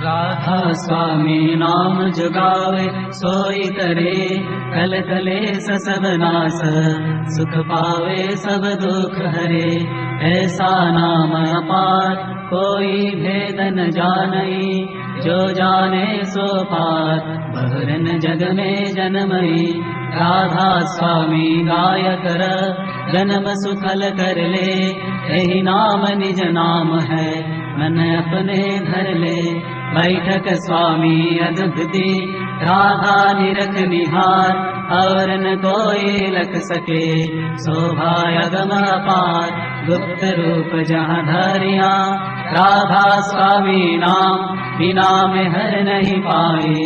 राधा स्वामी नाम जुगावे सोई करे, कल कलेस सब नास सुख पावे सब दुख हरे। ऐसा नाम अपार कोई भेद न जानई, जो जाने सो पार बहरन जग में जन्मई। राधा स्वामी गाय कर जन्म सुखल कर ले, यही नाम निज नाम है मन अपने धर ले। बैठक स्वामी अद्भुति राधा निरख निहार, और न कोई लख सके शोभा अगम अपार। गुप्त रूप जहाँ धरिया राधा स्वामी नाम, बिना में हर नहीं पाए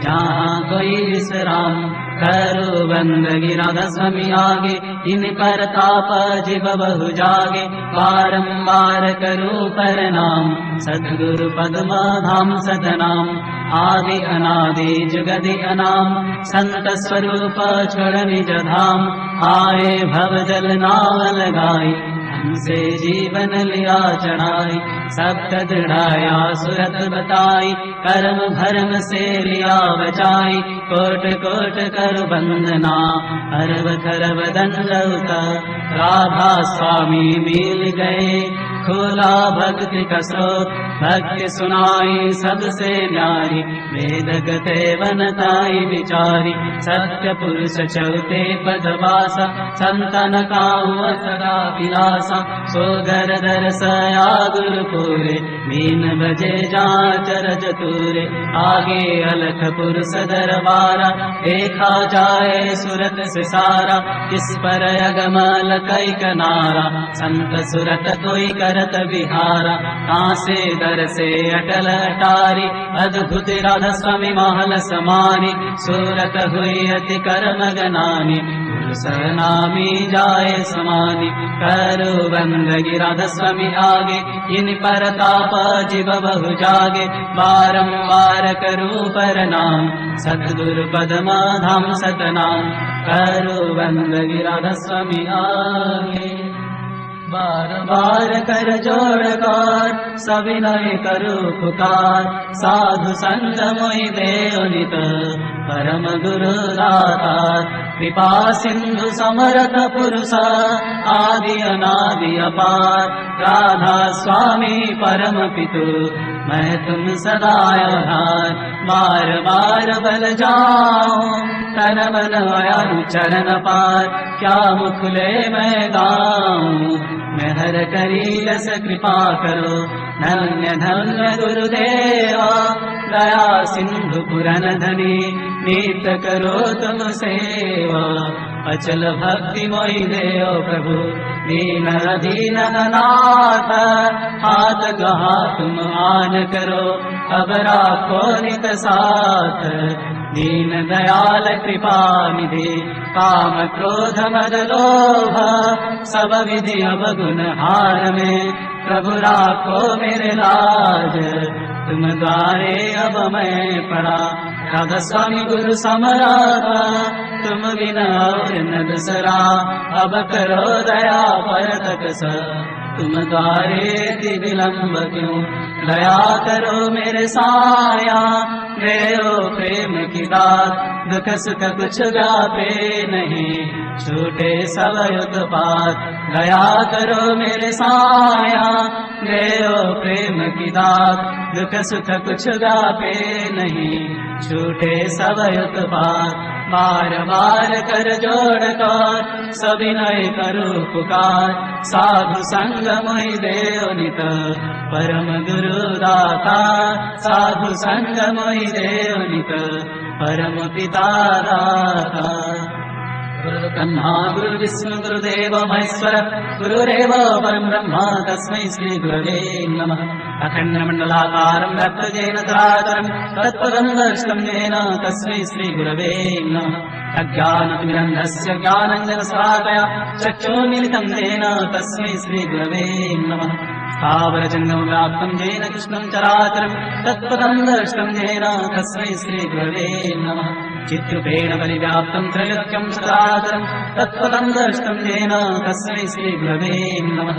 जहाँ कोई विश्राम। करो बंदगी राधा स्वामी आगे, इन पर ताप जिब बहु जागे। बारंबार करो प्रणाम सद्गुरु पद्म धाम सतनाम। आदि अनादि जुगदि अनाम, संत स्वरूप छोड़ निज धाम। आए भव जल नाव लगाई, हमसे जीवन लिया चढ़ाई। सप्त दृढ़ाया सुरत बताई, कर्म भरम से लिया बचाई। कोट कोट कर वंदना, अरब खरब दंडौत। राधा स्वामी मिल गए, खोला भक्ति का स्रोत। भक्ति सुनाई सबसे न्यारी, वेद गते वनताई विचारी। सत्य पुरुष चौथे पदवासा, संतन का हुआ सदा विलासा। सो घर दरसया गुरुपुरे, मीन बजे जाचर जतुरे। आगे अलख पुरुष दरबारा, देखा जाए सूरत से सारा। इस पर अगमल कई कनारा, संत सूरत कोई करत विहारा। कांसे दर से अटल अटारी, अद्भुत राधा स्वामी महल समानी। सूरत हुई अति कर्म गनानी, नामी जाए समानी। करो बंदगी राधा स्वामी आगे, इन पर ताप जिब बहु जागे। बारंबार करो प्रणाम सद्गुरु पद्म धाम सतनाम। करो बंदगी राधा स्वामी आगे, बार बार कर जोड़ कर सविनय करो पुकार। साधु संत मोहि देव नित, परम गुरु दातार। कृपा सिंधु समरथ पुरुष, आदि अनादि अपार। राधा स्वामी परम पितु, मैं तुम सदा आधार। बार बार बल जाऊं तन मन आया चरण पार। क्या मुखले मैं गाऊं, मैं हर करी लस कृपा करो। धन्य धन्य गुरुदेवा, दया सिंधु पुरन धनी। नित्य करो तुम सेवा, अचल भक्ति मोहि देव प्रभु। दीन दीन अनाथ, हाथ गहा तुम आन करो। अब राखो नित साथ, दीन दयाल कृपा निधि। काम क्रोध मद लोभ, सब विधि अवगुण हार में। प्रभु राखो मेरे लाज, तुम द्वारे अब मैं पड़ा। राधा स्वामी गुरु समराधा, तुम बिना और न दूसरा। अब करो दया पर तक स, तुम द्वारे विलम्ब क्यों। दया करो मेरे साया, मेरो प्रेम की दात। दुख सुख कुछ व्यापे नहीं, छूटे सब उत्पात। दया करो मेरे साया, मेरो प्रेम की दात। दुख सुख कुछ व्यापे नहीं, छूटे सब उत्पात। बार बार कर जोड़ कर सविनय करो पुकार। साधु संग मोहि देव नित, परम गुरु दाता। साधु संग मोहि देव नित, परम पिता दाता। गुरु ब्रह्मा गुरु विष्णु गुरुदेव महेश्वर, गुरुरेव परम ब्रह्म तस्मै श्री गुरवे नमः। अखण्डमण्डलाकारं व्याप्तजेन चराचरं, तत्पदं दर्शितं येन तस्मै श्री गुरवे नमः। अज्ञानतिमिरन्धस्य ज्ञानाञ्जनशलाकया चक्षुर्मिलितं येन तस्मै श्री गुरवे नमः। स्थावरजङ्गमव्याप्तं येन कृष्णं चराचरं, तत्पदं दर्शितं येन तस्मै श्री गुरवे नमः। चित्रूपेण परिव्याप्तं त्रैलोक्यं चराचरं, तत्पदं दर्शितं येन तस्मै श्री गुरवे नमः।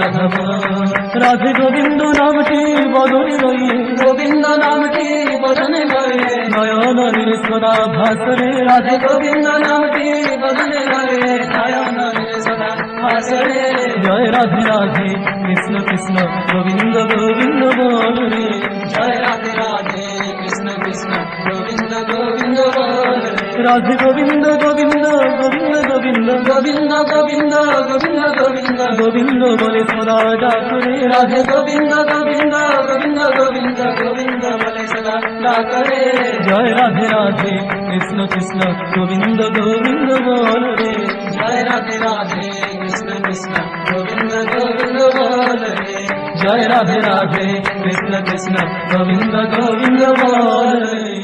রাধা বল। রাধে গোবিন্দ নামটি বদনে রয়ে, গোবিন্দ নামটি বদনে লয়ে, নয়নের সদা ভাসরে রাধে গোবিন্দ নামটি বদনে লয়ে, নয়নের সদা ভাসরে। জয় রাধে রাধে কৃষ্ণ কৃষ্ণ গোবিন্দ গোবিন্দ বল রে। জয় রাধে রাধে কৃষ্ণ কৃষ্ণ গোবিন্দ গোবিন্দ বল রে। রাধে গোবিন্দ গোবিন্দ গোবিন্দ গোবিন্দ গোবিন্দ গোবিন্দ গোবিন্দ গোবিন্দ গোবিন্দ বলে সদা ডাকরে রাধে রাধে গোবিন্দ গোবিন্দ গোবিন্দ গোবিন্দ গোবিন্দ বলে সদা ডাকরে। জয় রাধে রাধে কৃষ্ণ কৃষ্ণ গোবিন্দ গোবিন্দ বল রে। জয় রাধে রাধে কৃষ্ণ কৃষ্ণ গোবিন্দ গোবিন্দ বল রে। জয় রাধে রাধে কৃষ্ণ কৃষ্ণ গোবিন্দ গোবিন্দ বল রে।